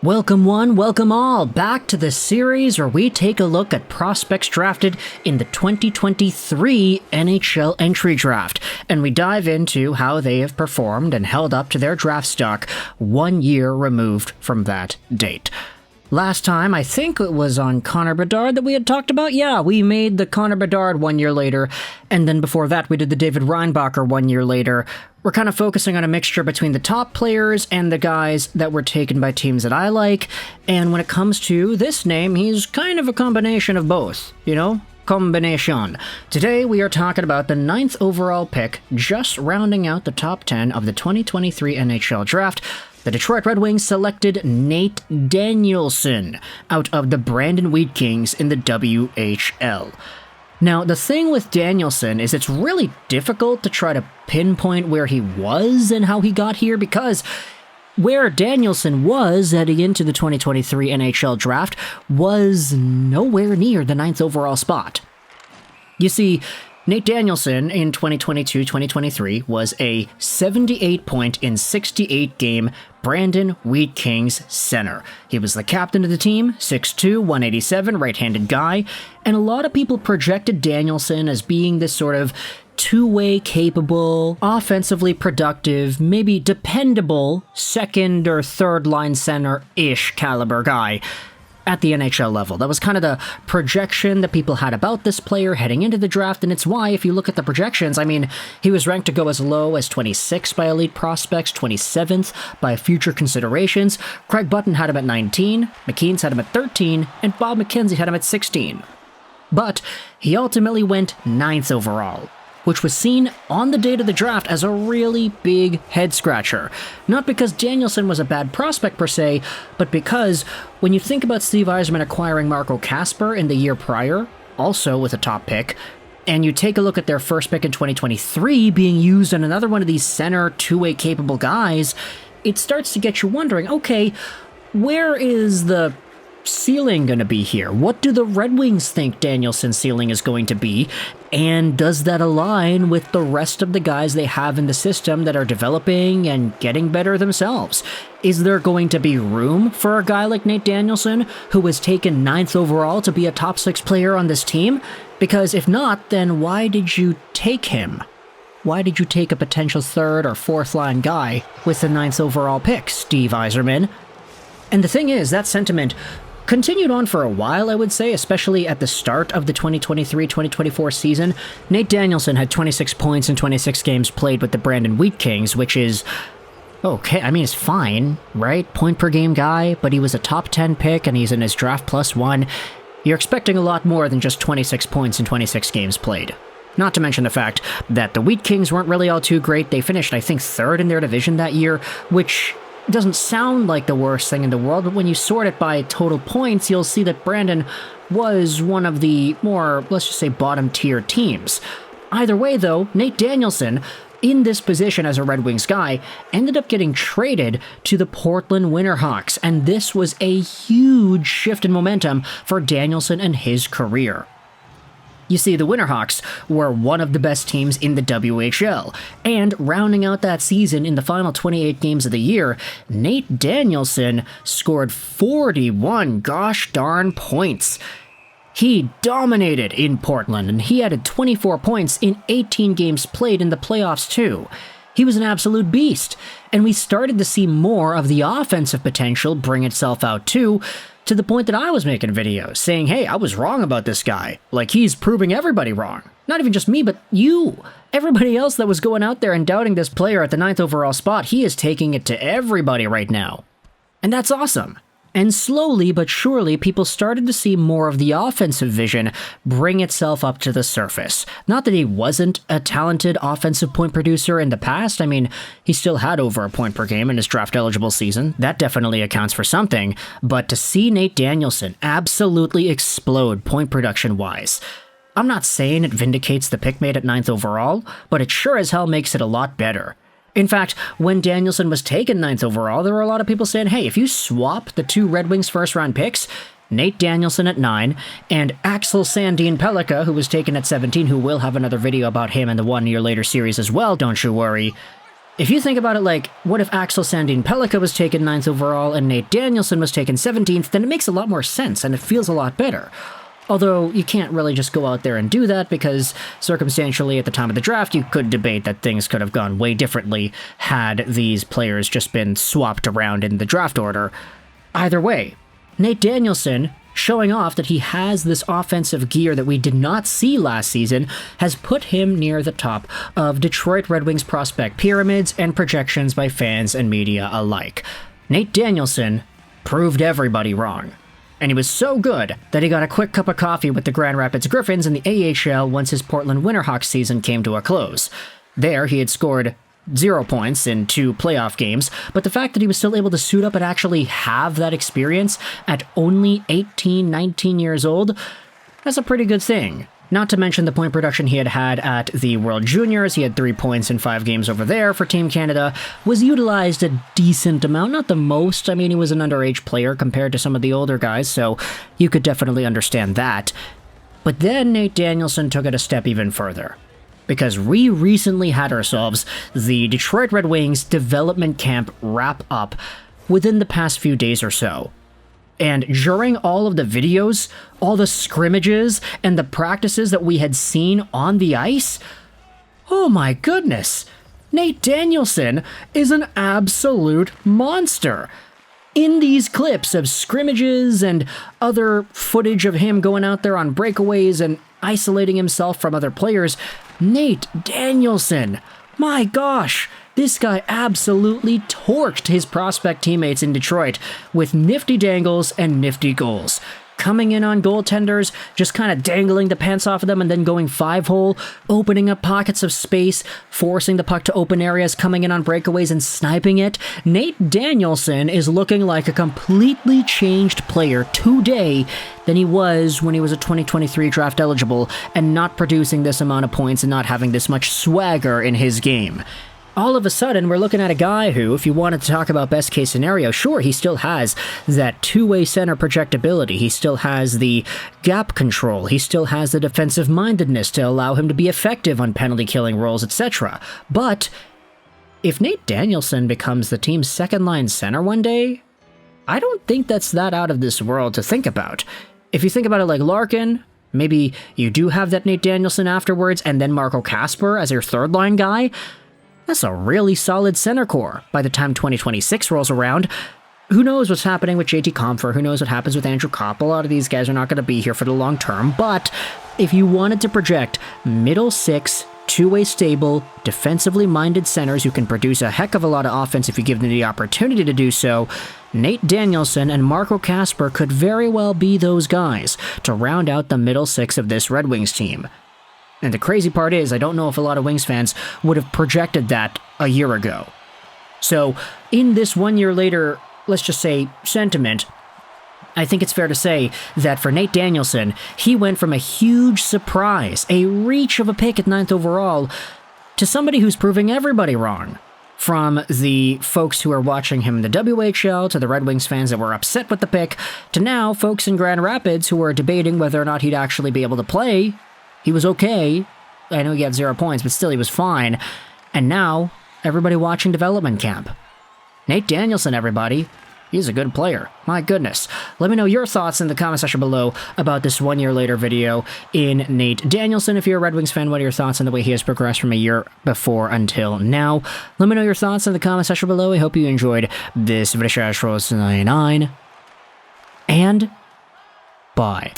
Welcome one, welcome all, back to the series where we take a look at prospects drafted in the 2023 NHL Entry Draft, and we dive into how they have performed and held up to their draft stock 1 year removed from that date. Last time, I think it was on Connor Bedard that we had talked about. Yeah, we made the Connor Bedard 1 year later, and then before that we did the David Reinbacher 1 year later. We're kind of focusing on a mixture between the top players and the guys that were taken by teams that I like, and when it comes to this name, he's kind of a combination of both, you know? Combination. Today we are talking about the 9th overall pick, just rounding out the top 10 of the 2023 NHL Draft. The Detroit Red Wings selected Nate Danielson out of the Brandon Wheat Kings in the WHL. Now, the thing with Danielson is it's really difficult to try to pinpoint where he was and how he got here, because where Danielson was heading into the 2023 NHL Draft was nowhere near the 9th overall spot. You see, Nate Danielson in 2022-2023 was a 78-point in 68-game Brandon Wheat Kings center. He was the captain of the team, 6'2", 187, right-handed guy, and a lot of people projected Danielson as being this sort of two-way capable, offensively productive, maybe dependable second or third line center-ish caliber guy at the NHL level. That was kind of the projection that people had about this player heading into the draft, and it's why, if you look at the projections, I mean, he was ranked to go as low as 26th by elite prospects, 27th by future considerations. Craig Button had him at 19, McKeen's had him at 13, and Bob McKenzie had him at 16. But he ultimately went 9th overall, which was seen on the date of the draft as a really big head-scratcher. Not because Danielson was a bad prospect per se, but because when you think about Steve Yzerman acquiring Marco Kasper in the year prior, also with a top pick, and you take a look at their first pick in 2023 being used on another one of these center two-way capable guys, it starts to get you wondering, okay, where is the ceiling going to be here? What do the Red Wings think Danielson's ceiling is going to be? And does that align with the rest of the guys they have in the system that are developing and getting better themselves? Is there going to be room for a guy like Nate Danielson, who was taken 9th overall, to be a top 6 player on this team? Because if not, then why did you take him? Why did you take a potential 3rd or 4th line guy with the 9th overall pick, Steve Yzerman? And the thing is, that sentiment continued on for a while, I would say, especially at the start of the 2023-2024 season. Nate Danielson had 26 points in 26 games played with the Brandon Wheat Kings, which is okay. I mean, it's fine, right? Point per game guy, but he was a top 10 pick and he's in his draft +1. You're expecting a lot more than just 26 points in 26 games played. Not to mention the fact that the Wheat Kings weren't really all too great. They finished, I think, 3rd in their division that year, which doesn't sound like the worst thing in the world, but when you sort it by total points, you'll see that Brandon was one of the more, let's just say, bottom-tier teams. Either way, though, Nate Danielson, in this position as a Red Wings guy, ended up getting traded to the Portland Winterhawks, and this was a huge shift in momentum for Danielson and his career. You see, the Winterhawks were one of the best teams in the WHL, and rounding out that season in the final 28 games of the year, Nate Danielson scored 41 gosh darn points. He dominated in Portland, and he added 24 points in 18 games played in the playoffs too. He was an absolute beast, and we started to see more of the offensive potential bring itself out too, to the point that I was making videos saying, hey, I was wrong about this guy. Like, he's proving everybody wrong. Not even just me, but you. Everybody else that was going out there and doubting this player at the 9th overall spot, he is taking it to everybody right now. And that's awesome. And slowly but surely, people started to see more of the offensive vision bring itself up to the surface. Not that he wasn't a talented offensive point producer in the past. I mean, he still had over a point per game in his draft-eligible season. That definitely accounts for something. But to see Nate Danielson absolutely explode point production-wise, I'm not saying it vindicates the pick made at 9th overall, but it sure as hell makes it a lot better. In fact, when Danielson was taken 9th overall, there were a lot of people saying, hey, if you swap the 2 Red Wings first-round picks, Nate Danielson at 9, and Axel Sandin Pellikka, who was taken at 17, who will have another video about him in the 1 year later series as well, don't you worry, If you think about it, like, what if Axel Sandin-Pellikka was taken 9th overall and Nate Danielson was taken 17th, then it makes a lot more sense and it feels a lot better. Although, you can't really just go out there and do that because, circumstantially, at the time of the draft, you could debate that things could have gone way differently had these players just been swapped around in the draft order. Either way, Nate Danielson, showing off that he has this offensive gear that we did not see last season, has put him near the top of Detroit Red Wings prospect pyramids and projections by fans and media alike. Nate Danielson proved everybody wrong. And he was so good that he got a quick cup of coffee with the Grand Rapids Griffins in the AHL once his Portland Winterhawks season came to a close. There, he had scored 0 points in 2 playoff games, but the fact that he was still able to suit up and actually have that experience at only 18, 19 years old, that's a pretty good thing. Not to mention the point production he had had at the World Juniors. He had 3 points in 5 games over there for Team Canada, was utilized a decent amount, not the most. I mean, he was an underage player compared to some of the older guys, so you could definitely understand that. But then Nate Danielson took it a step even further, because we recently had ourselves the Detroit Red Wings development camp wrap up within the past few days or so. And during all of the videos, all the scrimmages, and the practices that we had seen on the ice, oh my goodness, Nate Danielson is an absolute monster. In these clips of scrimmages and other footage of him going out there on breakaways and isolating himself from other players, Nate Danielson, my gosh, this guy absolutely torched his prospect teammates in Detroit with nifty dangles and nifty goals. Coming in on goaltenders, just kind of dangling the pants off of them and then going 5-hole, opening up pockets of space, forcing the puck to open areas, coming in on breakaways and sniping it. Nate Danielson is looking like a completely changed player today than he was when he was a 2023 draft eligible and not producing this amount of points and not having this much swagger in his game. All of a sudden, we're looking at a guy who, if you wanted to talk about best case scenario, sure, he still has that two-way center projectability. He still has the gap control. He still has the defensive mindedness to allow him to be effective on penalty killing roles, etc. But if Nate Danielson becomes the team's second-line center one day, I don't think that's that out of this world to think about. If you think about it like Larkin, maybe you do have that Nate Danielson afterwards, and then Marco Kasper as your third-line guy. That's a really solid center core by the time 2026 rolls around. Who knows what's happening with JT Compher? Who knows what happens with Andrew Kopp? A lot of these guys are not going to be here for the long term, but if you wanted to project middle six, two-way stable, defensively minded centers who can produce a heck of a lot of offense if you give them the opportunity to do so, Nate Danielson and Marco Kasper could very well be those guys to round out the middle six of this Red Wings team. And the crazy part is, I don't know if a lot of Wings fans would have projected that a year ago. So, in this 1 year later, let's just say, sentiment, I think it's fair to say that for Nate Danielson, he went from a huge surprise, a reach of a pick at 9th overall, to somebody who's proving everybody wrong. From the folks who are watching him in the WHL, to the Red Wings fans that were upset with the pick, to now folks in Grand Rapids who are debating whether or not he'd actually be able to play. He was okay. I know he got 0 points, but still he was fine. And now, everybody watching development camp. Nate Danielson, everybody. He's a good player. My goodness. Let me know your thoughts in the comment section below about this 1 year later video in Nate Danielson. If you're a Red Wings fan, what are your thoughts on the way he has progressed from a year before until now? Let me know your thoughts in the comment section below. I hope you enjoyed this video. And bye.